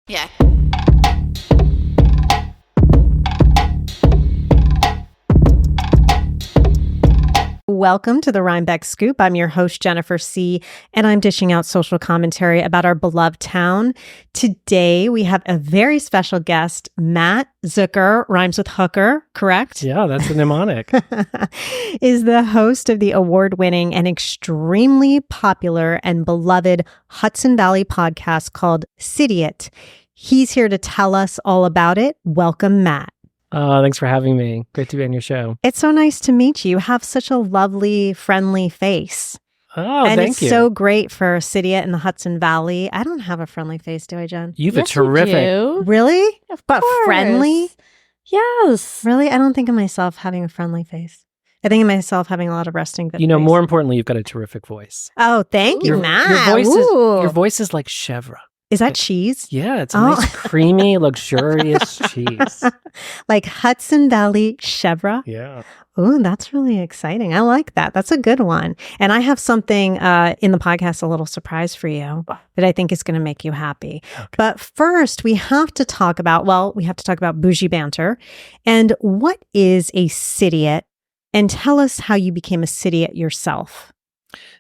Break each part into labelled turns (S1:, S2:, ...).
S1: Yeah.
S2: Welcome to the Rhinebeck Scoop. I'm your host, Jennifer C., and I'm dishing out social commentary about our beloved town. Today, we have a very special guest, Mat Zucker, rhymes with hooker, correct?
S3: Yeah, that's a mnemonic.
S2: Is the host of the award-winning and extremely popular and beloved Hudson Valley podcast called Cidiot. He's here to tell us all about it. Welcome, Mat.
S3: Thanks for having me. Great to be on your show.
S2: It's so nice to meet you. You have such a lovely, friendly face.
S3: Oh,
S2: and
S3: thank
S2: it's
S3: you.
S2: so great for Cidiot in the Hudson Valley. I don't have a friendly face, do I, Jen?
S3: You've
S1: Yes,
S3: a terrific.
S1: you do.
S2: Really?
S1: Of
S2: But
S1: course.
S2: friendly?
S1: Yes.
S2: Really? I don't think of myself having a friendly face. I think of myself having a lot of resting bitch
S3: You know,
S2: face.
S3: more importantly, you've got a terrific voice.
S2: Oh, thank you,
S3: Your
S2: Matt.
S3: voice
S2: Ooh.
S3: your voice is like chèvre.
S2: Is that cheese?
S3: Yeah, it's a
S2: Oh.
S3: nice, creamy, luxurious cheese.
S2: Like Hudson Valley chèvre?
S3: Yeah.
S2: Ooh, that's really exciting. I like that. That's a good one. And I have something in the podcast, a little surprise for you that I think is going to make you happy.
S3: Okay.
S2: But first, we have to talk about Boujee Banter. And what is a Cidiot? And tell us how you became a Cidiot yourself.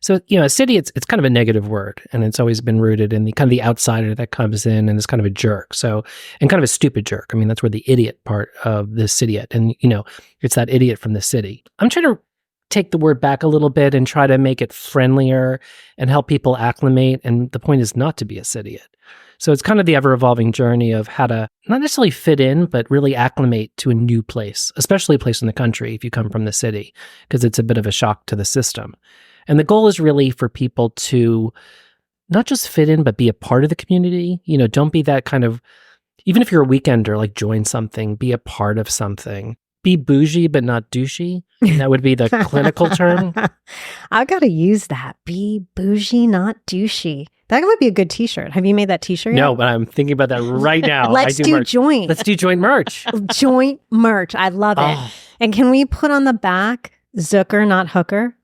S3: So, you know, a city, it's kind of a negative word, and it's always been rooted in the kind of the outsider that comes in and is kind of a jerk. So, and kind of a stupid jerk. I mean, that's where the idiot part of the Cidiot, and, you know, it's that idiot from the city. I'm trying to take the word back a little bit and try to make it friendlier and help people acclimate. And the point is not to be a Cidiot. So it's kind of the ever-evolving journey of how to not necessarily fit in, but really acclimate to a new place, especially a place in the country if you come from the city, because it's a bit of a shock to the system. And the goal is really for people to not just fit in, but be a part of the community. You know, don't be that kind of, even if you're a weekender, like join something, be a part of something. Be bougie, but not douchey. That would be the clinical term.
S2: I've got to use that. Be bougie, not douchey. That would be a good t-shirt. Have you made that t-shirt yet?
S3: No, but I'm thinking about that right now.
S2: Let's
S3: I
S2: do
S3: merch.
S2: joint.
S3: Let's do joint merch.
S2: Joint merch. I love it.
S3: Oh.
S2: And can we put on the back, Zucker, not hooker?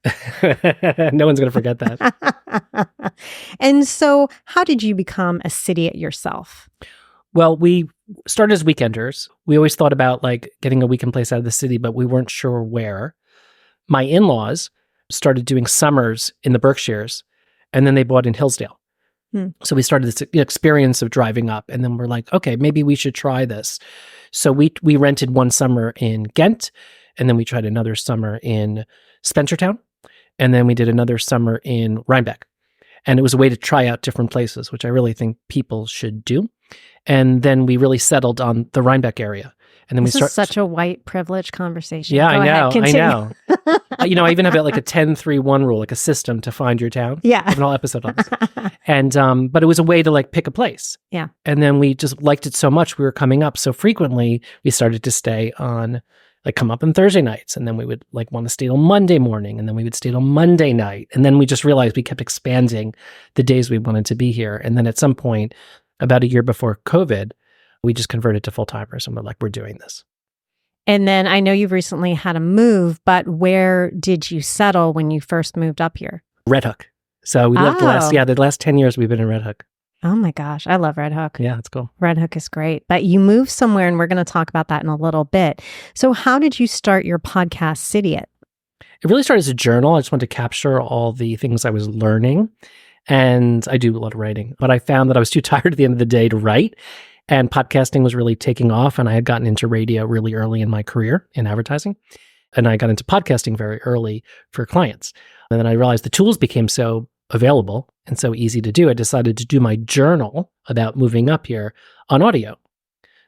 S3: No one's going to forget that.
S2: And so how did you become a Cidiot yourself?
S3: Well, we started as weekenders. We always thought about like getting a weekend place out of the city, but we weren't sure where. My in-laws started doing summers in the Berkshires, and then they bought in Hillsdale. So we started this experience of driving up, and then we're like, okay, maybe we should try this. So we rented one summer in Ghent, and then we tried another summer in Spencertown, and then we did another summer in Rhinebeck. And it was a way to try out different places, which I really think people should do. And then we really settled on the Rhinebeck area. And then
S2: This is such a white privilege conversation.
S3: Yeah,
S2: Go
S3: I
S2: ahead,
S3: know.
S2: continue.
S3: You know, I even have like a 10-3-1 rule, like a system to find your town.
S2: Yeah.
S3: I have an whole episode on this. And, but it was a way to like pick a place.
S2: Yeah.
S3: And then we just liked it so much. We were coming up so frequently, we started to stay on, like come up on Thursday nights. And then we would like want to stay till Monday morning. And then we would stay till Monday night. And then we just realized we kept expanding the days we wanted to be here. And then at some point, about a year before COVID, we just converted to full-timers and we're like, we're doing this.
S2: And then I know you've recently had a move, but where did you settle when you first moved up here?
S3: Red Hook. So we lived the last 10 years we've been in Red Hook.
S2: Oh my gosh, I love Red Hook.
S3: Yeah, it's cool.
S2: Red Hook is great. But you moved somewhere, and we're going to talk about that in a little bit. So how did you start your podcast, Cidiot?
S3: It really started as a journal. I just wanted to capture all the things I was learning. And I do a lot of writing. But I found that I was too tired at the end of the day to write. And podcasting was really taking off. And I had gotten into radio really early in my career in advertising. And I got into podcasting very early for clients. And then I realized the tools became so available and so easy to do. I decided to do my journal about moving up here on audio.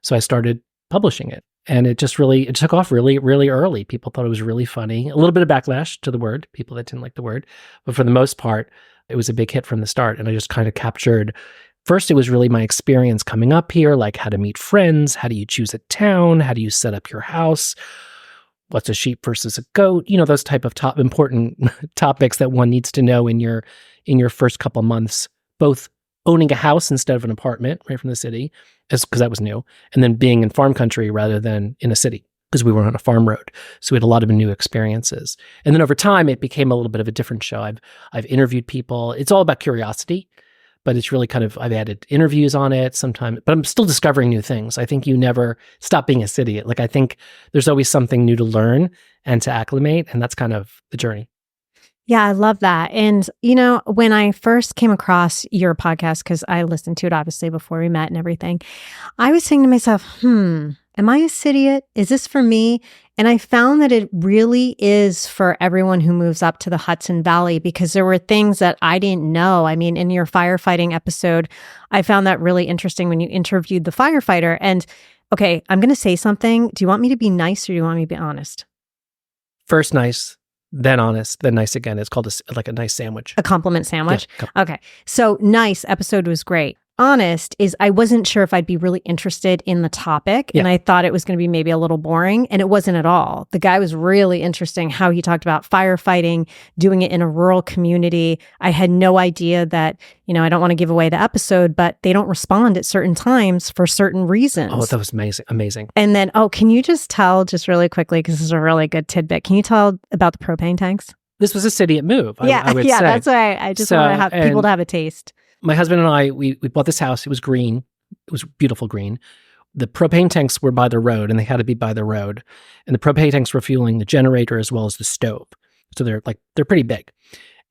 S3: So I started publishing it. And it took off really, really early. People thought it was really funny. A little bit of backlash to the word, people that didn't like the word. But for the most part, it was a big hit from the start. And I just kind of captured, first, it was really my experience coming up here, like how to meet friends, how do you choose a town, how do you set up your house, what's a sheep versus a goat, you know, those type of important topics that one needs to know in your first couple months, both owning a house instead of an apartment right from the city, because that was new, and then being in farm country rather than in a city, because we were on a farm road. So we had a lot of new experiences. And then over time, it became a little bit of a different show. I've interviewed people. It's all about curiosity. but it's really kind of, I've added interviews on it sometimes, but I'm still discovering new things. I think you never stop being a Cidiot. Like, I think there's always something new to learn and to acclimate, and that's kind of the journey.
S2: Yeah, I love that. And, when I first came across your podcast, because I listened to it obviously before we met and everything, I was saying to myself, am I a Cidiot? Is this for me? And I found that it really is for everyone who moves up to the Hudson Valley, because there were things that I didn't know. I mean, in your firefighting episode, I found that really interesting when you interviewed the firefighter. And okay, I'm going to say something. Do you want me to be nice or do you want me to be honest?
S3: First nice, then honest, then nice again. It's called a nice sandwich.
S2: A compliment sandwich?
S3: Yeah.
S2: Okay. So nice episode was great. Honest is I wasn't sure if I'd be really interested in the topic, and I thought it was going to be maybe a little boring, and it wasn't at all. The guy was really interesting, how he talked about firefighting, doing it in a rural community. I had no idea that, I don't want to give away the episode, but they don't respond at certain times for certain reasons.
S3: Oh, that was amazing.
S2: And then, can you just tell just really quickly, because this is a really good tidbit, can you tell about the propane tanks?
S3: This was a Cidiot move, I would say.
S2: That's why I just want to have people to have a taste.
S3: My husband and I, we bought this house. It was green. It was beautiful green. The propane tanks were by the road, and they had to be by the road. And the propane tanks were fueling the generator as well as the stove. So they're pretty big.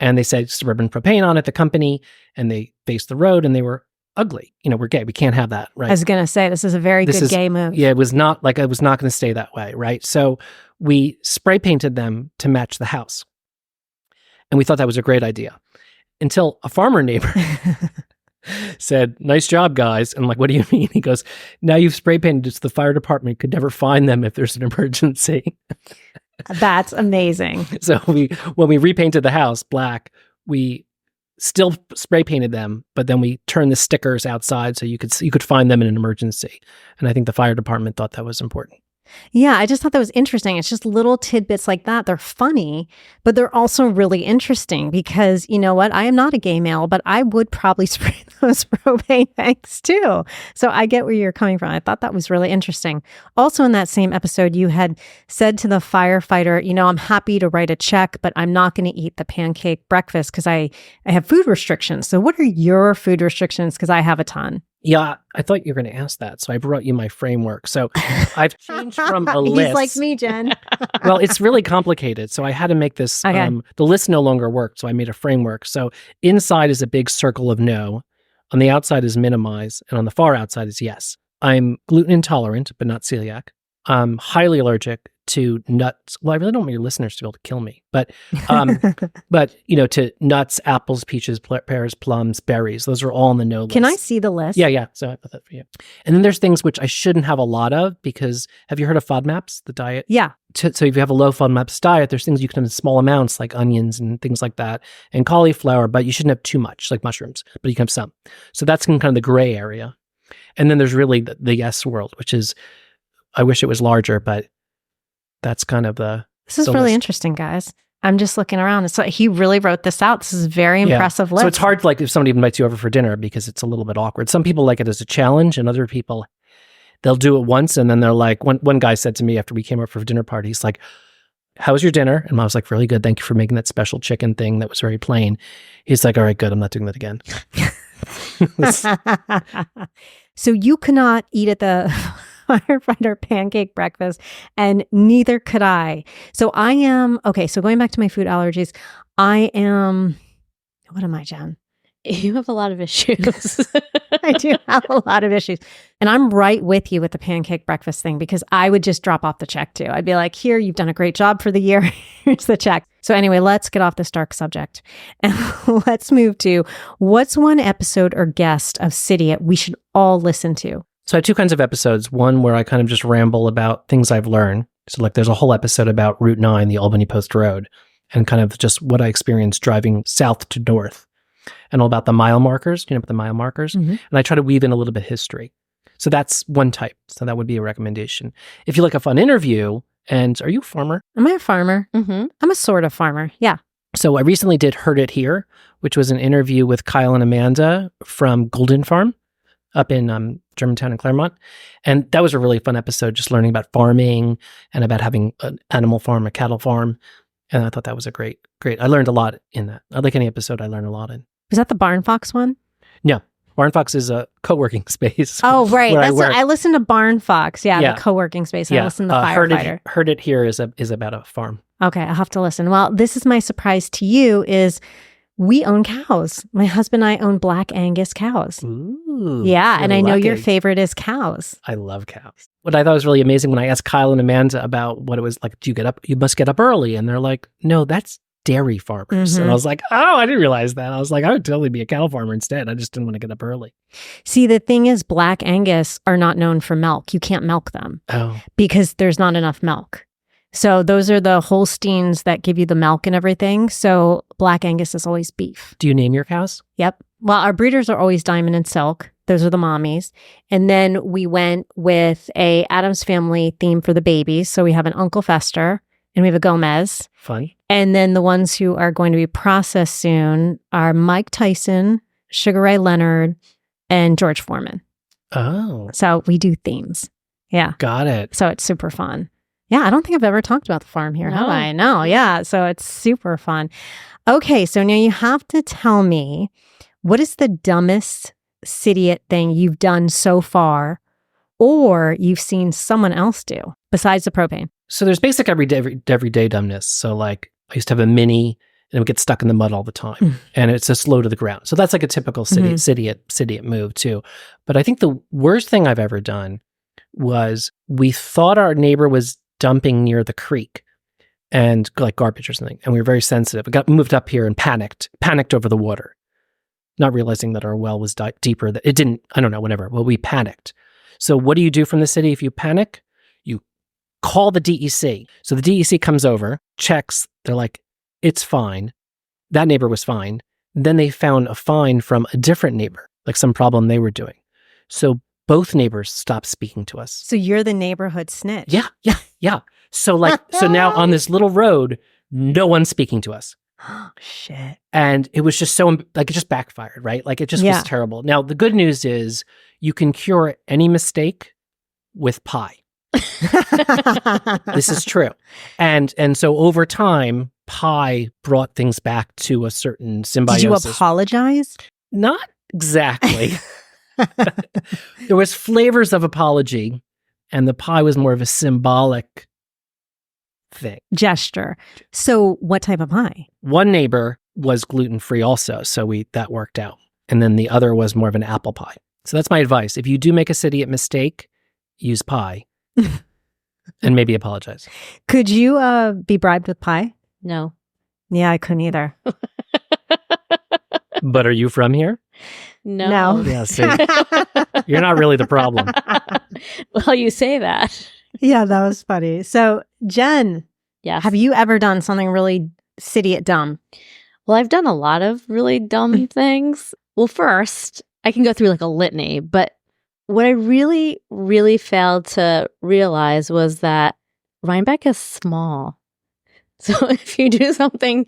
S3: And they said Suburban Propane on it, the company, and they faced the road, and they were ugly. We're gay. We can't have that, right?
S2: I was going to say, this is a very good gay move.
S3: Yeah, it was not going to stay that way, right? So we spray painted them to match the house. And we thought that was a great idea. Until a farmer neighbor said, "Nice job, guys." And I'm like, "What do you mean?" He goes, "Now you've spray painted it so the fire department could never find them if there's an emergency."
S2: That's amazing.
S3: So when we repainted the house black, we still spray painted them, but then we turned the stickers outside so you could find them in an emergency. And I think the fire department thought that was important.
S2: Yeah, I just thought that was interesting. It's just little tidbits like that. They're funny, but they're also really interesting because, you know what? I am not a gay male, but I would probably spray those propane tanks too. So I get where you're coming from. I thought that was really interesting. Also in that same episode, you had said to the firefighter, I'm happy to write a check, but I'm not going to eat the pancake breakfast because I have food restrictions. So what are your food restrictions? Because I have a ton.
S3: Yeah, I thought you were going to ask that. So I brought you my framework. So I've changed from a list.
S2: He's like me, Jen.
S3: Well, it's really complicated. So I had to make this,
S2: okay.
S3: The list no longer worked. So I made a framework. So inside is a big circle of no. On the outside is minimize. And on the far outside is yes. I'm gluten intolerant, but not celiac. I'm highly allergic to nuts. Well, I really don't want your listeners to be able to kill me, but to nuts, apples, peaches, pears, plums, berries. Those are all on the no list.
S2: Can I see the list?
S3: Yeah. So I put that for you. And then there's things which I shouldn't have a lot of because have you heard of FODMAPs, the diet?
S2: Yeah.
S3: So if you have a low FODMAPs diet, there's things you can have in small amounts like onions and things like that and cauliflower, but you shouldn't have too much like mushrooms, but you can have some. So that's kind of the gray area. And then there's really the yes world, which is, I wish it was larger, but that's kind of
S2: This is really
S3: list.
S2: Interesting, guys. I'm just looking around. So he really wrote this out. This is a very impressive list.
S3: So it's hard, like if somebody invites you over for dinner because it's a little bit awkward. Some people like it as a challenge, and other people, they'll do it once, and then they're like, one guy said to me after we came over for a dinner party, he's like, "How was your dinner?" And I was like, "Really good. Thank you for making that special chicken thing that was very plain." He's like, "All right, good. I'm not doing that again."
S2: So you cannot eat at the firefighter pancake breakfast, and neither could I. So I am, okay, so going back to my food allergies, what am I, Jen? You have a lot of issues. I do have a lot of issues. And I'm right with you with the pancake breakfast thing because I would just drop off the check too. I'd be like, "Here, you've done a great job for the year. Here's the check." So anyway, let's get off this dark subject and let's move to what's one episode or guest of Cidiot we should all listen to?
S3: So I have two kinds of episodes. One where I kind of just ramble about things I've learned. So like there's a whole episode about Route 9, the Albany Post Road, and kind of just what I experienced driving south to north and all about the mile markers, about the mile markers.
S2: Mm-hmm.
S3: And I try to weave in a little bit of history. So that's one type. So that would be a recommendation. If you like a fun interview, and are you a farmer?
S2: Am I a farmer? Mm-hmm. I'm a sort of farmer. Yeah.
S3: So I recently did Heard It Here, which was an interview with Kyle and Amanda from Golden Farm up in Germantown and Claremont. And that was a really fun episode, just learning about farming and about having an animal farm, a cattle farm. And I thought that was a great. I learned a lot in that. I like any episode I learn a lot in.
S2: Was that the Barn Fox one?
S3: No. Barn Fox is a co-working space.
S2: Oh, right.
S3: where
S2: I listen to Barn Fox. Yeah,
S3: Yeah.
S2: the co-working space. And I listen to Firefighter.
S3: Heard it here is about a farm.
S2: Okay, I'll have to listen. Well, this is my surprise to you is we own cows. My husband and I own Black Angus cows.
S3: Ooh.
S2: Yeah, and I know your
S3: lucky.
S2: favorite is cows.
S3: I love cows. What I thought was really amazing when I asked Kyle and Amanda about what it was like, do you get up? You must get up early. And they're like, no, that's dairy farmers. And I was like, oh, I didn't realize that. I was like, I would totally be a cattle farmer instead. I just didn't want to get up early.
S2: See, the thing is, Black Angus are not known for milk. You can't milk them because there's not enough milk. So those are the Holsteins that give you the milk and everything. So Black Angus is always beef.
S3: Do you name your cows?
S2: Yep. Well, our breeders are always Diamond and Silk. Those are the mommies. And then we went with a Addams Family theme for the babies. So we have an Uncle Fester and we have a Gomez.
S3: Fun.
S2: And then the ones who are going to be processed soon are Mike Tyson, Sugar Ray Leonard, and George Foreman.
S3: Oh.
S2: So we do themes. Yeah.
S3: Got it.
S2: So it's super fun. Yeah, I don't think I've ever talked about the farm here, have
S1: No.
S2: I? No, yeah. So it's super fun. Okay, so now you have to tell me, what is the dumbest Cidiot thing you've done so far or you've seen someone else do besides the propane?
S3: So there's basic everyday dumbness. So like I used to have a Mini and it would get stuck in the mud all the time and it's just slow to the ground. So that's like a typical Cidiot move too. But I think the worst thing I've ever done was we thought our neighbor was dumping near the creek and like garbage or something. And we were very sensitive. We got moved up here and panicked over the water, not realizing that our well was deeper. That it didn't, I don't know, whatever. Well, we panicked. So what do you do from the city if you panic? You call the DEC. So the DEC comes over, checks. They're like, it's fine. That neighbor was fine. Then they found a fine from a different neighbor, like some problem they were doing. So both neighbors stopped speaking to us.
S2: So you're the neighborhood snitch.
S3: Yeah. So now on this little road, no one's speaking to us.
S2: Shit.
S3: And it was just so, like, it just backfired, right? Like, it just was terrible. Now, the good news is you can cure any mistake with pie. This is true. And so over time, pie brought things back to a certain symbiosis.
S2: Did you apologize?
S3: Not exactly. There was flavors of apology, and the pie was more of a symbolic thing.
S2: Gesture. So what type of pie?
S3: One neighbor was gluten-free also, so that worked out. And then the other was more of an apple pie. So that's my advice. If you do make a Cidiot mistake, use pie and maybe apologize.
S2: Could you be bribed with pie?
S1: No.
S2: Yeah, I couldn't either.
S3: But are you from here?
S1: No.
S3: Yeah, see, you're not really the problem.
S1: Well, you say that.
S2: Yeah, that was funny. So, Jen,
S1: Yes.
S2: have you ever done something really Cidiot dumb?
S1: Well, I've done a lot of really dumb things. Well, first, I can go through like a litany, but what I really, really failed to realize was that Rhinebeck is small. So if you do something,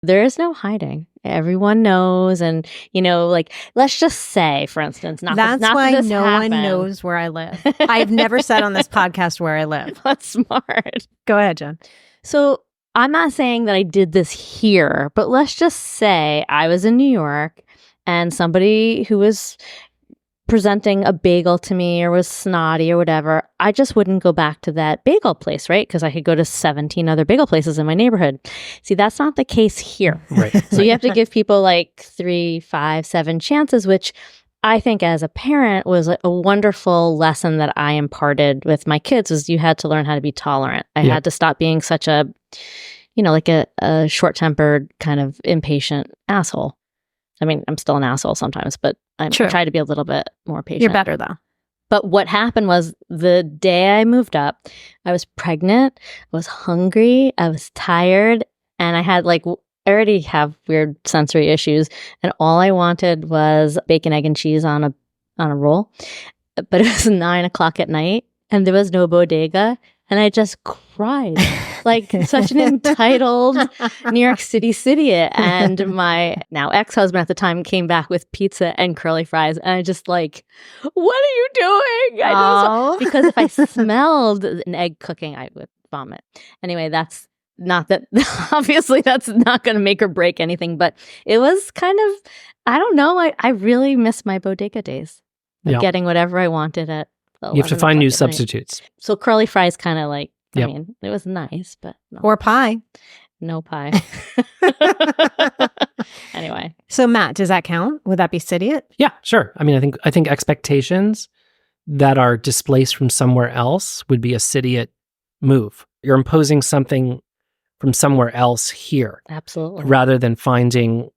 S1: there is no hiding. Everyone knows. And, like, let's just say, for instance,
S2: That's why no one knows where I live. I've never said on this podcast where I live.
S1: That's smart.
S2: Go ahead, Jen.
S1: So I'm not saying that I did this here, but let's just say I was in New York and somebody who was presenting a bagel to me or was snotty or whatever, I just wouldn't go back to that bagel place, right? Because I could go to 17 other bagel places in my neighborhood. See, that's not the case here.
S3: Right.
S1: So you have to give people like 3, 5, 7 chances, which I think as a parent was a wonderful lesson that I imparted with my kids was you had to learn how to be tolerant. I had to stop being such a, like a short-tempered kind of impatient asshole. I mean, I'm still an asshole sometimes, but I try to be a little bit more patient.
S2: You're better, though.
S1: But what happened was the day I moved up, I was pregnant, I was hungry, I was tired, and I had I already have weird sensory issues, and all I wanted was bacon, egg, and cheese on a roll. But it was 9:00 at night, and there was no bodega, and I just cried like such an entitled New York City Cidiot. And my now ex-husband at the time came back with pizza and curly fries, and I just what are you doing? Because if I smelled an egg cooking, I would vomit. Anyway, that's not that obviously that's not going to make or break anything, but it was kind of, I don't know. I really miss my bodega days of getting whatever I wanted at.
S3: You have to find new substitutes.
S1: So curly fries kind of like, I
S3: Yep.
S1: mean, it was nice, but no,
S2: Or pie.
S1: no pie. Anyway.
S2: So Matt, does that count? Would that be Cidiot?
S3: Yeah, sure. I mean, I think expectations that are displaced from somewhere else would be a Cidiot move. You're imposing something from somewhere else here.
S1: Absolutely.
S3: Rather than finding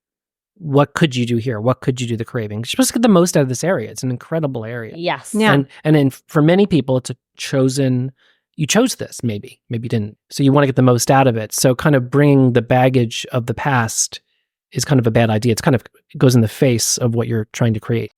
S3: what could you do here? What could you do the craving? You're supposed to get the most out of this area. It's an incredible area.
S1: Yes.
S2: Yeah.
S3: And then for many people, it's you chose this, maybe you didn't. So you want to get the most out of it. So kind of bringing the baggage of the past is kind of a bad idea. It goes in the face of what you're trying to create.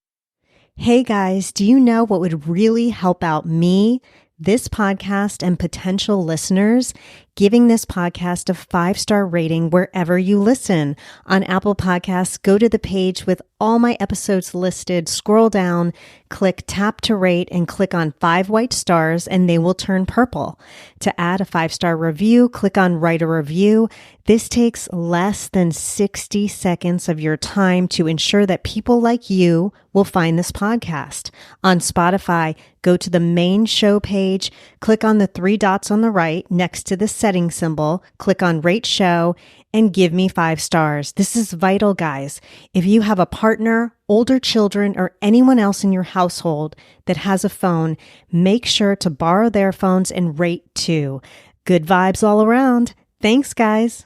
S2: Hey guys, do you know what would really help out me, this podcast, and potential listeners? Giving this podcast a 5-star rating wherever you listen. On Apple Podcasts, go to the page with all my episodes listed, scroll down, click tap to rate, and click on 5 white stars, and they will turn purple. To add a 5-star review, click on write a review. This takes less than 60 seconds of your time to ensure that people like you will find this podcast. On Spotify, go to the main show page, click on the 3 dots on the right next to the setting symbol, click on rate show, and give me 5 stars. This is vital, guys. If you have a partner, older children, or anyone else in your household that has a phone, make sure to borrow their phones and rate too. Good vibes all around. Thanks, guys.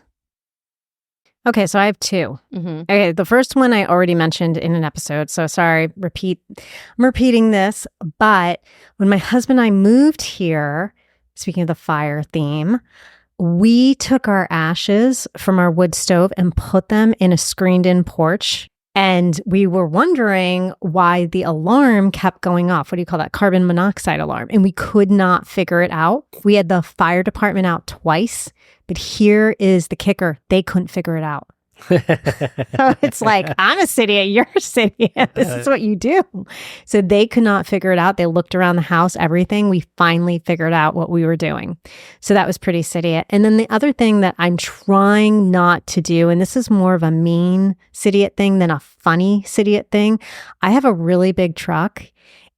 S2: Okay, so I have 2.
S1: Mm-hmm.
S2: Okay, the first one I already mentioned in an episode, so sorry, I'm repeating this, but when my husband and I moved here, speaking of the fire theme, we took our ashes from our wood stove and put them in a screened-in porch, and we were wondering why the alarm kept going off. What do you call that? Carbon monoxide alarm, and we could not figure it out. We had the fire department out twice, but here is the kicker. They couldn't figure it out. So it's like, I'm a Cidiot, you're a Cidiot. This is what you do. So they could not figure it out. They looked around the house, everything. We finally figured out what we were doing. So that was pretty Cidiot. And then the other thing that I'm trying not to do, and this is more of a mean Cidiot thing than a funny Cidiot thing. I have a really big truck.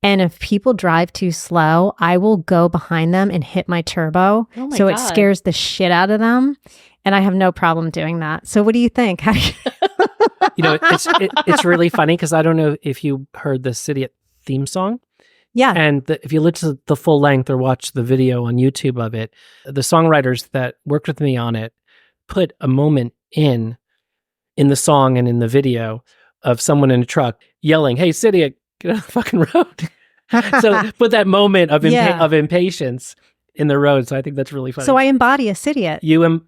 S2: And if people drive too slow, I will go behind them and hit my turbo.
S1: Oh my
S2: so
S1: God.
S2: It scares the shit out of them. And I have no problem doing that. So what do you think? How do you
S3: It's really funny because I don't know if you heard the Cidiot theme song.
S2: Yeah.
S3: And if you listen to the full length or watch the video on YouTube of it, the songwriters that worked with me on it put a moment in the song and in the video of someone in a truck yelling, "Hey, Cidiot, get on the fucking road." So put that moment of impatience in the road. So I think that's really funny.
S2: So I embody a Cidiot.
S3: You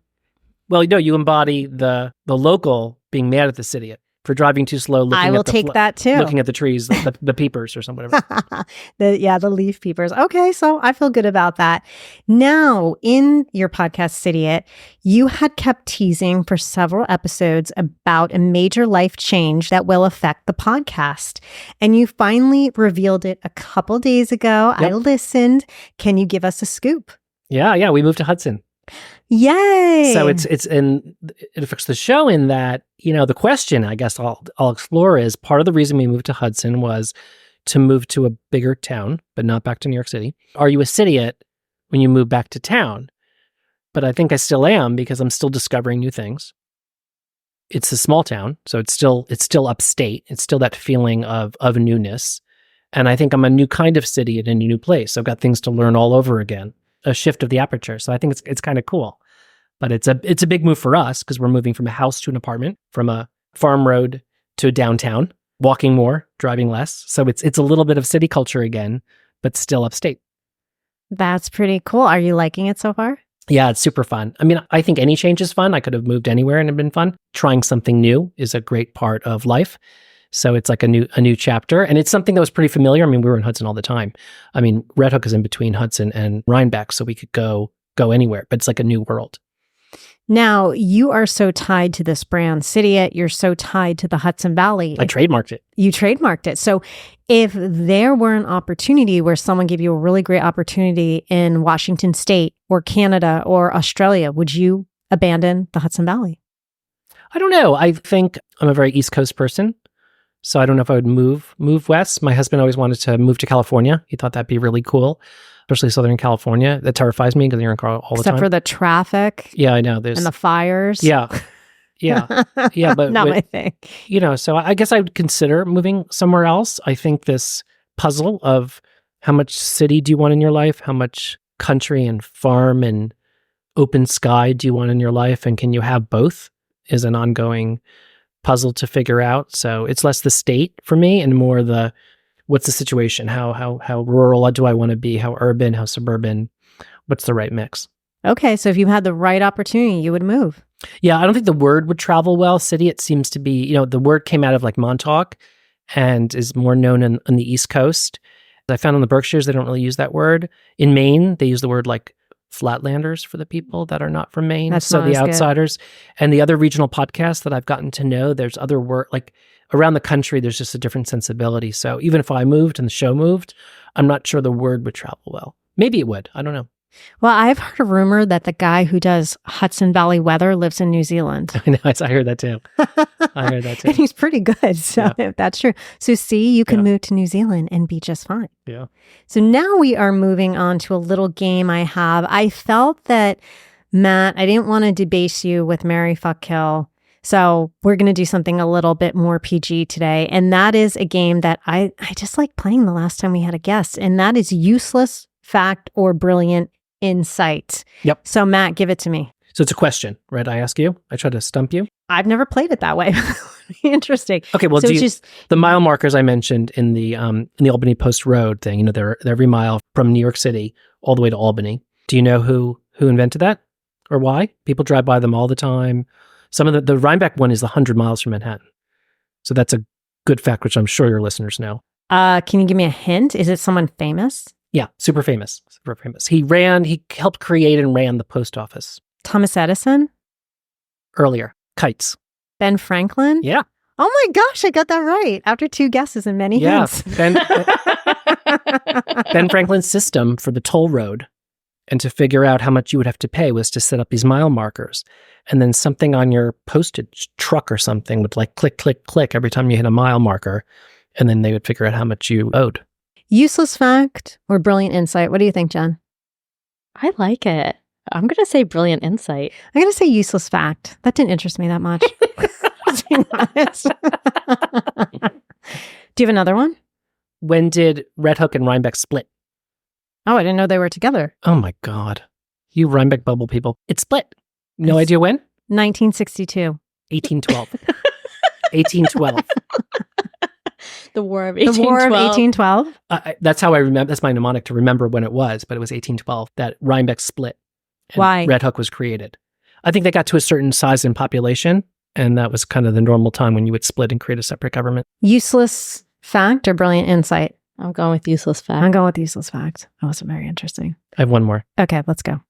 S3: embody the local being mad at the Cidiot for driving too slow.
S2: I will take that too.
S3: Looking at the trees, the peepers or something.
S2: The leaf peepers. Okay, so I feel good about that. Now, in your podcast, Cidiot, you had kept teasing for several episodes about a major life change that will affect the podcast. And you finally revealed it a couple days ago.
S3: Yep.
S2: I listened. Can you give us a scoop?
S3: Yeah. We moved to Hudson.
S2: Yay!
S3: So it affects the show in that, the question I guess I'll explore is part of the reason we moved to Hudson was to move to a bigger town, but not back to New York City. Are you a Cidiot when you move back to town? But I think I still am because I'm still discovering new things. It's a small town, so it's still upstate. It's still that feeling of newness. And I think I'm a new kind of Cidiot in a new place. I've got things to learn all over again. A shift of the aperture. So I think it's kind of cool. But it's a big move for us because we're moving from a house to an apartment, from a farm road to a downtown, walking more, driving less. So it's a little bit of city culture again, but still upstate.
S2: That's pretty cool. Are you liking it so far?
S3: Yeah, it's super fun. I mean, I think any change is fun. I could have moved anywhere and it'd been fun. Trying something new is a great part of life. So it's like a new chapter. And it's something that was pretty familiar. I mean, we were in Hudson all the time. I mean, Red Hook is in between Hudson and Rhinebeck, so we could go anywhere, but it's like a new world.
S2: Now, you are so tied to this brand, Cidiot. You're so tied to the Hudson Valley.
S3: I trademarked it.
S2: You trademarked it. So if there were an opportunity where someone gave you a really great opportunity in Washington State or Canada or Australia, would you abandon the Hudson Valley?
S3: I don't know. I think I'm a very East Coast person. So I don't know if I would move west. My husband always wanted to move to California. He thought that'd be really cool, especially Southern California. That terrifies me because you're in a car all the time.
S2: Except for the traffic.
S3: Yeah, I know.
S2: And the fires.
S3: Yeah. Yeah. Yeah. But
S2: not my thing.
S3: So I guess I would consider moving somewhere else. I think this puzzle of how much city do you want in your life? How much country and farm and open sky do you want in your life? And can you have both is an ongoing puzzle to figure out. So it's less the state for me and more the what's the situation? How rural do I want to be? How urban? How suburban? What's the right mix?
S2: Okay, so if you had the right opportunity, you would move.
S3: Yeah, I don't think the word would travel well. City, it seems to be, the word came out of like Montauk and is more known on the East Coast. I found on the Berkshires, they don't really use that word. In Maine, they use the word like flatlanders for the people that are not from Maine.
S2: That's
S3: so
S2: not
S3: the
S2: as good.
S3: outsiders. And the other regional podcasts that I've gotten to know, there's other word, like around the country, there's just a different sensibility. So even if I moved and the show moved, I'm not sure the word would travel well. Maybe it would. I don't know.
S2: Well, I've heard a rumor that the guy who does Hudson Valley weather lives in New Zealand.
S3: I know. I heard that too.
S2: And he's pretty good. So if that's true. So see, you can move to New Zealand and be just fine.
S3: Yeah.
S2: So now we are moving on to a little game I have. I felt that, Matt, I didn't want to debase you with Marry, Fuck, Kill. So we're going to do something a little bit more PG today. And that is a game that I just like playing the last time we had a guest. And that is useless fact or brilliant insight.
S3: Yep.
S2: So Matt, give it to me.
S3: So it's a question, right? I ask you. I try to stump you.
S2: I've never played it that way. Interesting.
S3: Okay. Well,
S2: so
S3: the mile markers I mentioned in the Albany Post Road thing, they're every mile from New York City all the way to Albany. Do you know who invented that or why? People drive by them all the time. Some of the Rhinebeck one is 100 miles from Manhattan. So that's a good fact, which I'm sure your listeners know.
S2: Can you give me a hint? Is it someone famous?
S3: Yeah, super famous. Super famous. He helped create and ran the post office.
S2: Thomas Edison?
S3: Earlier. Kites.
S2: Ben Franklin?
S3: Yeah.
S2: Oh my gosh, I got that right. After 2 guesses and many hints.
S3: Ben Franklin's system for the toll road and to figure out how much you would have to pay was to set up these mile markers. And then something on your postage truck or something would like click, click, click every time you hit a mile marker. And then they would figure out how much you owed.
S2: Useless fact or brilliant insight? What do you think, Jen?
S1: I like it. I'm going to say brilliant insight.
S2: I'm going to say useless fact. That didn't interest me that much. To be honest. Do you have another one?
S3: When did Red Hook and Rhinebeck split?
S2: Oh, I didn't know they were together.
S3: Oh my God. You Rhinebeck bubble people. It split. No idea when?
S2: 1962.
S3: 1812. 1812.
S1: The War of
S2: The
S1: 1812.
S2: War of 1812?
S3: That's how I remember. That's my mnemonic to remember when it was, but it was 1812 that Rhinebeck split. And
S2: Why?
S3: Red Hook was created. I think they got to a certain size in population, and that was kind of the normal time when you would split and create a separate government.
S2: Useless fact or brilliant insight?
S1: I'm going with useless fact.
S2: I'm going with useless fact. That was very interesting.
S3: I have one more.
S2: Okay, let's go.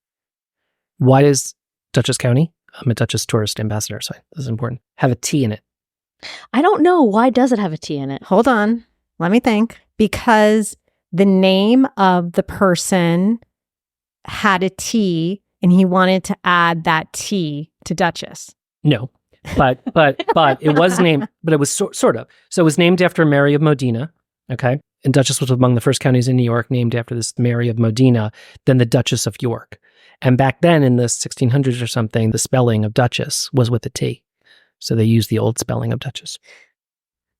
S3: Why does Dutchess County, I'm a Dutchess tourist ambassador, so this is important, have a T in it?
S1: I don't know. Why does it have a T in it?
S2: Hold on. Let me think. Because the name of the person had a T and he wanted to add that T to Duchess.
S3: No, but it was named, but it was sort of. So it was named after Mary of Modena, okay? And Dutchess was among the first counties in New York named after this Mary of Modena, then the Duchess of York. And back then in the 1600s or something, the spelling of Duchess was with a T. So they used the old spelling of Duchess.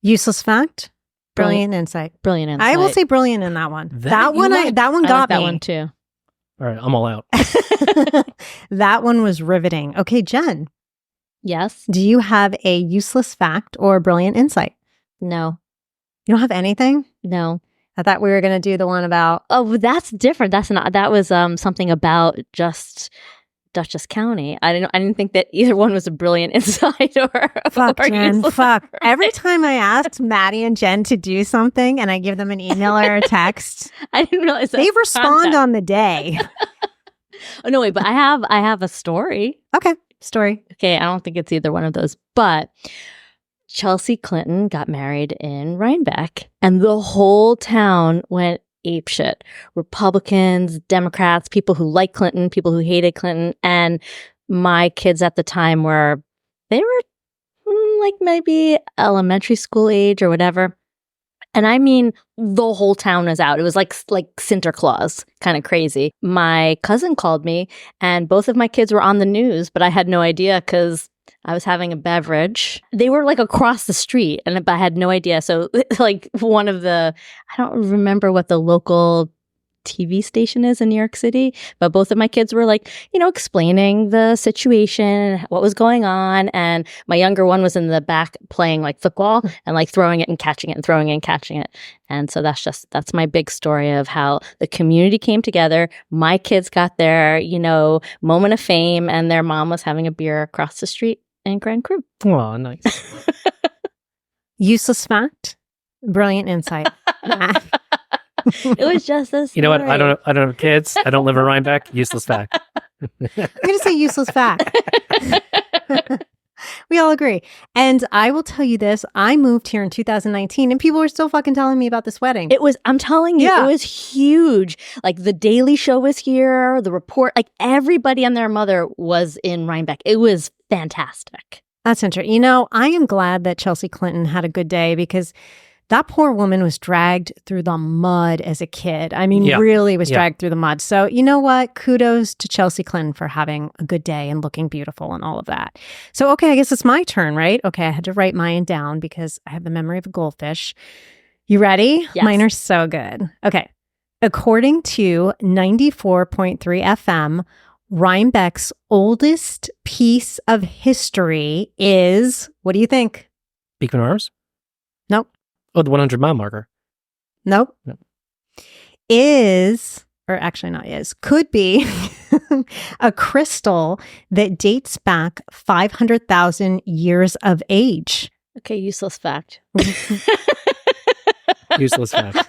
S2: Useless fact? Brilliant insight.
S1: Brilliant insight.
S2: I will say brilliant in that one. That one
S1: I
S2: got
S1: like that
S2: me.
S1: one too.
S3: All right, I'm all out.
S2: That one was riveting. Okay, Jen,
S1: Yes.
S2: do you have a useless fact or a brilliant insight?
S1: No.
S2: You don't have anything?
S1: No.
S2: I thought we were going to do the one about...
S1: Oh, well, that's different. That's not. That was something about just Dutchess County. I didn't think that either one was a brilliant insight or
S2: Fuck,
S1: or
S2: Jen,
S1: useless.
S2: fuck. Every time I ask Matty and Jen to do something and I give them an email or a text,
S1: I didn't realize that
S2: they
S1: was
S2: respond
S1: contact.
S2: on the day.
S1: Oh no, wait, but I have a story.
S2: Okay, story.
S1: Okay, I don't think it's either one of those, but Chelsea Clinton got married in Rhinebeck, and the whole town went apeshit. Republicans, Democrats, people who like Clinton, people who hated Clinton, and my kids at the time they were like maybe elementary school age or whatever. And I mean, the whole town was out. It was like Sinterklaas, kind of crazy. My cousin called me and both of my kids were on the news, but I had no idea because I was having a beverage. They were like across the street and I had no idea. So like I don't remember what the local TV station is in New York City, but both of my kids were like, explaining the situation, what was going on. And my younger one was in the back playing like football and like throwing it and catching it and throwing it and catching it. And so that's my big story of how the community came together. My kids got their, moment of fame and their mom was having a beer across the street in Grand Cru.
S3: Oh, nice.
S2: Useless fact, brilliant insight.
S1: It was just a story.
S3: You know what? I don't have kids. I don't live in Rhinebeck. Useless fact.
S2: I'm going to say useless fact. We all agree. And I will tell you this. I moved here in 2019 and people were still fucking telling me about this wedding.
S1: I'm telling you, It was huge. Like the Daily Show was here, the report, like everybody and their mother was in Rhinebeck. It was fantastic.
S2: That's interesting. I am glad that Chelsea Clinton had a good day because that poor woman was dragged through the mud as a kid. I mean, really was dragged through the mud. So you know what? Kudos to Chelsea Clinton for having a good day and looking beautiful and all of that. So, okay, I guess it's my turn, right? Okay, I had to write mine down because I have the memory of a goldfish. You ready?
S1: Yes.
S2: Mine are so good. Okay. According to 94.3 FM, Rhinebeck's oldest piece of history is, what do you think?
S3: Beekman Arms?
S2: Nope.
S3: Oh, the 100-mile marker.
S2: Nope.
S3: No.
S2: Could be a crystal that dates back 500,000 years of age.
S1: Okay, useless fact.
S3: Useless fact.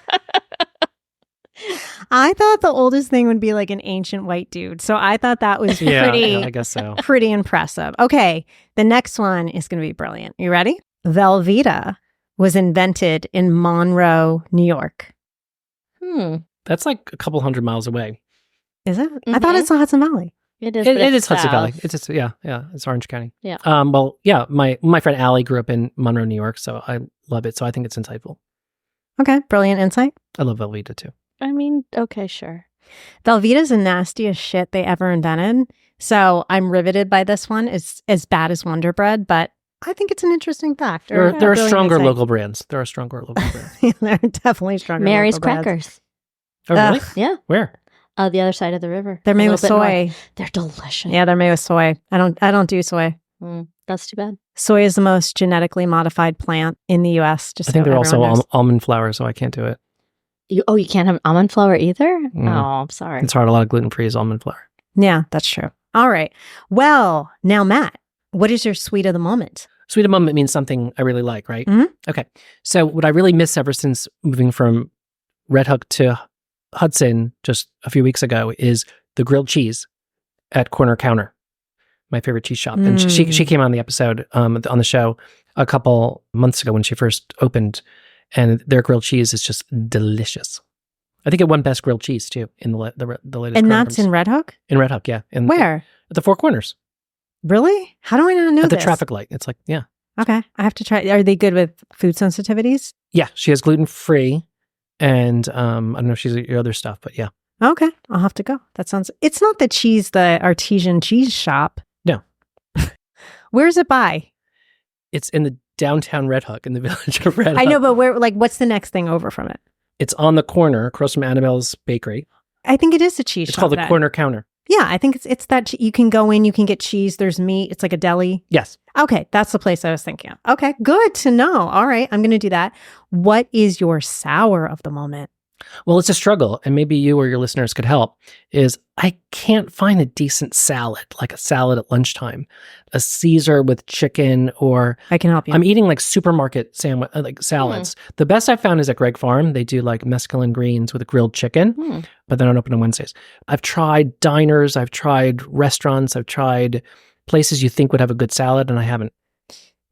S2: I thought the oldest thing would be like an ancient white dude. So I thought that was
S3: I guess so.
S2: Pretty impressive. Okay, the next one is going to be brilliant. You ready? Velveeta was invented in Monroe, New York.
S3: That's like a couple 100 miles away.
S2: Is it? Mm-hmm. I thought it's the Hudson Valley.
S1: It is.
S3: It is Hudson Valley. It's just, it's Orange County.
S1: Yeah.
S3: My friend Allie grew up in Monroe, New York, so I love it. So I think it's insightful.
S2: Okay, brilliant insight.
S3: I love Velveeta too.
S1: I mean, okay, sure.
S2: Velveeta's the nastiest shit they ever invented. So I'm riveted by this one. It's as bad as Wonder Bread, but I think it's an interesting fact.
S3: There are stronger local brands. There are stronger local brands.
S2: There are definitely stronger
S1: Mary's
S2: local
S1: Crackers.
S3: Brands. Oh, really?
S1: Yeah.
S3: Where?
S1: The other side of the river.
S2: They're made with soy.
S1: North. They're delicious.
S2: Yeah, they're made with soy. I don't do soy.
S1: That's too bad.
S2: Soy is the most genetically modified plant in the U.S.
S3: I think they're also almond flour, so I can't do it.
S1: You can't have almond flour either? Oh, I'm sorry.
S3: It's hard. A lot of gluten-free is almond flour.
S2: Yeah, that's true. All right. Well, now, Matt, what is your sweet of the moment?
S3: Sweet of the moment means something I really like, right?
S2: Mm-hmm.
S3: Okay. So what I really miss ever since moving from Red Hook to Hudson just a few weeks ago is the grilled cheese at Corner Counter, my favorite cheese shop. And she came on the episode on the show a couple months ago when she first opened, and their grilled cheese is just delicious. I think it won best grilled cheese too in the latest.
S2: And that's in Red Hook?
S3: In Red Hook, yeah.
S2: Where?
S3: At the Four Corners.
S2: Really? How do I not know
S3: At the
S2: this?
S3: traffic light. It's like, yeah.
S2: Okay. I have to try. Are they good with food sensitivities?
S3: Yeah. She has gluten-free and I don't know if she's your other stuff, but yeah.
S2: Okay. I'll have to go. It's not the artesian cheese shop.
S3: No.
S2: Where's it by?
S3: It's in the downtown Red Hook, in the village of Red Hook.
S2: I know, but what's the next thing over from it?
S3: It's on the corner across from Annabelle's Bakery.
S2: I think it is a cheese shop.
S3: It's called the Corner Counter.
S2: Yeah, I think it's that you can go in, you can get cheese, there's meat, it's like a deli.
S3: Yes.
S2: Okay, that's the place I was thinking of. Okay, good to know. All right, I'm going to do that. What is your sour of the moment?
S3: Well, it's a struggle, and maybe you or your listeners could help, is I can't find a decent salad, like a salad at lunchtime, a Caesar with chicken, or
S2: I can help you.
S3: I'm eating like supermarket salads. The best I've found is at Greg Farm. They do like mesclun greens with a grilled chicken, but they don't open on Wednesdays. I've tried diners, I've tried restaurants, I've tried places you think would have a good salad, and I haven't.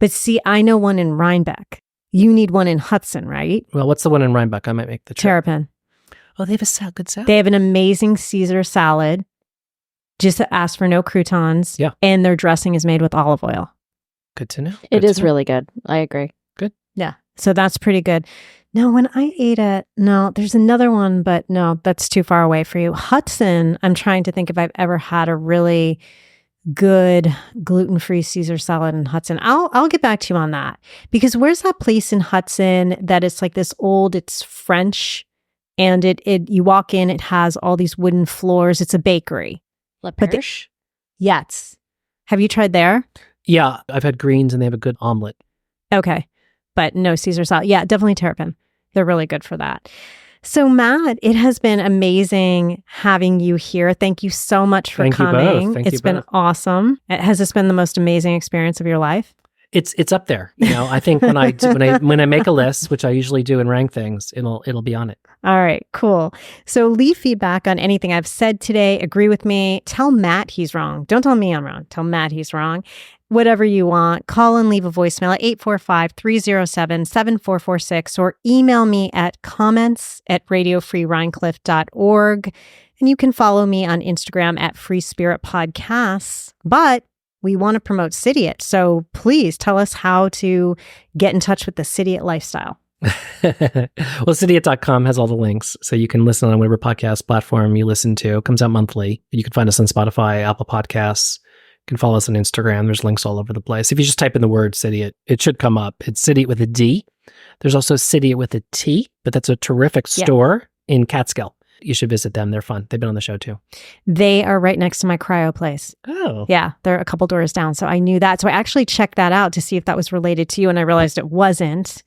S2: But see, I know one in Rhinebeck. You need one in Hudson, right?
S3: Well, what's the one in Rhinebeck? I might make the trip.
S2: Terrapin.
S3: Oh, they have a good salad.
S2: They have an amazing Caesar salad. Just ask for no croutons.
S3: Yeah.
S2: And their dressing is made with olive oil.
S3: Good to know.
S1: It is really good. I agree.
S2: Yeah. So that's pretty good. No, when I ate it, no, there's another one, but no, that's too far away for you. Hudson, I'm trying to think if I've ever had a really good gluten-free Caesar salad in Hudson. I'll get back to you on that. Because where's that place in Hudson that it's like this old, it's French, and it you walk in, it has all these wooden floors. It's a bakery.
S1: La Perche?
S2: Yes. Have you tried there?
S3: Yeah, I've had greens and they have a good omelet.
S2: Okay. But no Caesar salad. Yeah, definitely Terrapin. They're really good for that. So Matt, it has been amazing having you here. Thank you so much for coming. It's been awesome. Has this been the most amazing experience of your life?
S3: It's up there. You know, I think when I make a list, which I usually do and rank things, it'll be on it.
S2: All right, cool. So leave feedback on anything I've said today. Agree with me. Tell Matt he's wrong. Don't tell me I'm wrong. Tell Matt he's wrong. Whatever you want. Call and leave a voicemail at 845-307-7446 or email me at comments@radiofreerhinecliff.org. And you can follow me on Instagram at Free Spirit Podcasts. But we want to promote Cidiot. So please tell us how to get in touch with the Cidiot lifestyle.
S3: Well, Cidiot.com has all the links. So you can listen on whatever podcast platform you listen to. It comes out monthly. You can find us on Spotify, Apple Podcasts. You can follow us on Instagram. There's links all over the place. If you just type in the word Cidiot, it should come up. It's Cidiot with a D. There's also Cidiot with a T, but that's a terrific store in Catskill. You should visit them. They're fun. They've been on the show too.
S2: They are right next to my cryo place.
S3: Oh.
S2: Yeah, they're a couple doors down. So I knew that. So I actually checked that out to see if that was related to you, and I realized it wasn't.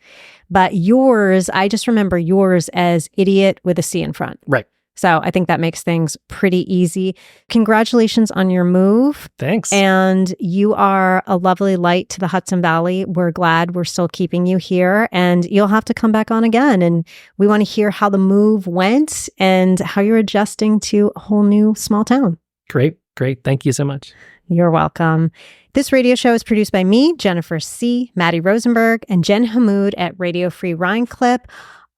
S2: But yours, I just remember yours as Idiot with a C in front.
S3: Right.
S2: So I think that makes things pretty easy. Congratulations on your move.
S3: Thanks.
S2: And you are a lovely light to the Hudson Valley. We're glad we're still keeping you here, and you'll have to come back on again. And we want to hear how the move went and how you're adjusting to a whole new small town.
S3: Great. Thank you so much.
S2: You're welcome. This radio show is produced by me, Jennifer C., Matty Rosenberg, and Jen Hammoud at Radio Free Rhinecliff.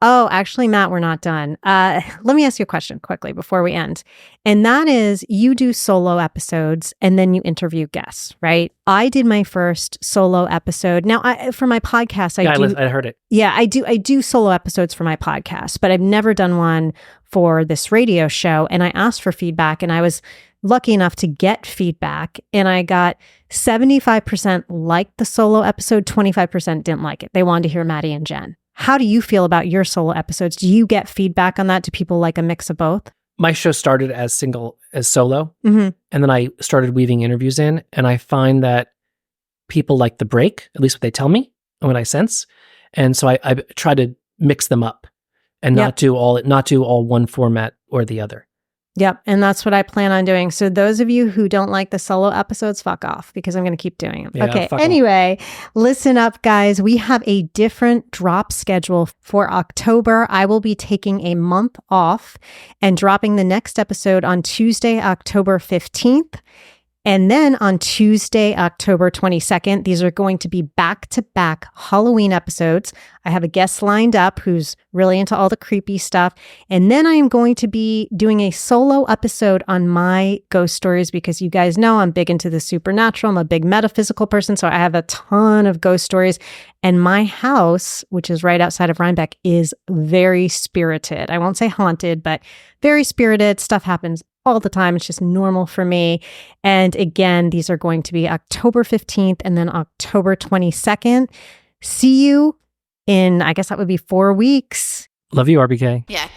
S2: Oh, actually, Matt, we're not done. Let me ask you a question quickly before we end. And that is, you do solo episodes and then you interview guests, right? I did my first solo episode. Now, for my podcast,
S3: I heard it.
S2: Yeah, I do solo episodes for my podcast, but I've never done one for this radio show. And I asked for feedback, and I was lucky enough to get feedback, and I got 75% liked the solo episode, 25% didn't like it. They wanted to hear Matty and Jen. How do you feel about your solo episodes? Do you get feedback on that? Do people like a mix of both?
S3: My show started as solo, and then I started weaving interviews in, and I find that people like the break, at least what they tell me and what I sense, and so I try to mix them up and not do all one format or the other.
S2: Yep. And that's what I plan on doing. So those of you who don't like the solo episodes, fuck off, because I'm going to keep doing them.
S3: Yeah,
S2: okay. Anyway, listen up, guys. We have a different drop schedule for October. I will be taking a month off and dropping the next episode on Tuesday, October 15th. And then on Tuesday, October 22nd, these are going to be back-to-back Halloween episodes. I have a guest lined up who's really into all the creepy stuff. And then I am going to be doing a solo episode on my ghost stories, because you guys know I'm big into the supernatural. I'm a big metaphysical person, so I have a ton of ghost stories. And my house, which is right outside of Rhinebeck, is very spirited. I won't say haunted, but very spirited. Stuff happens all the time. It's just normal for me. And again, these are going to be October 15th and then October 22nd. See you in, I guess that would be 4 weeks.
S3: Love you, RBK.
S4: Yeah.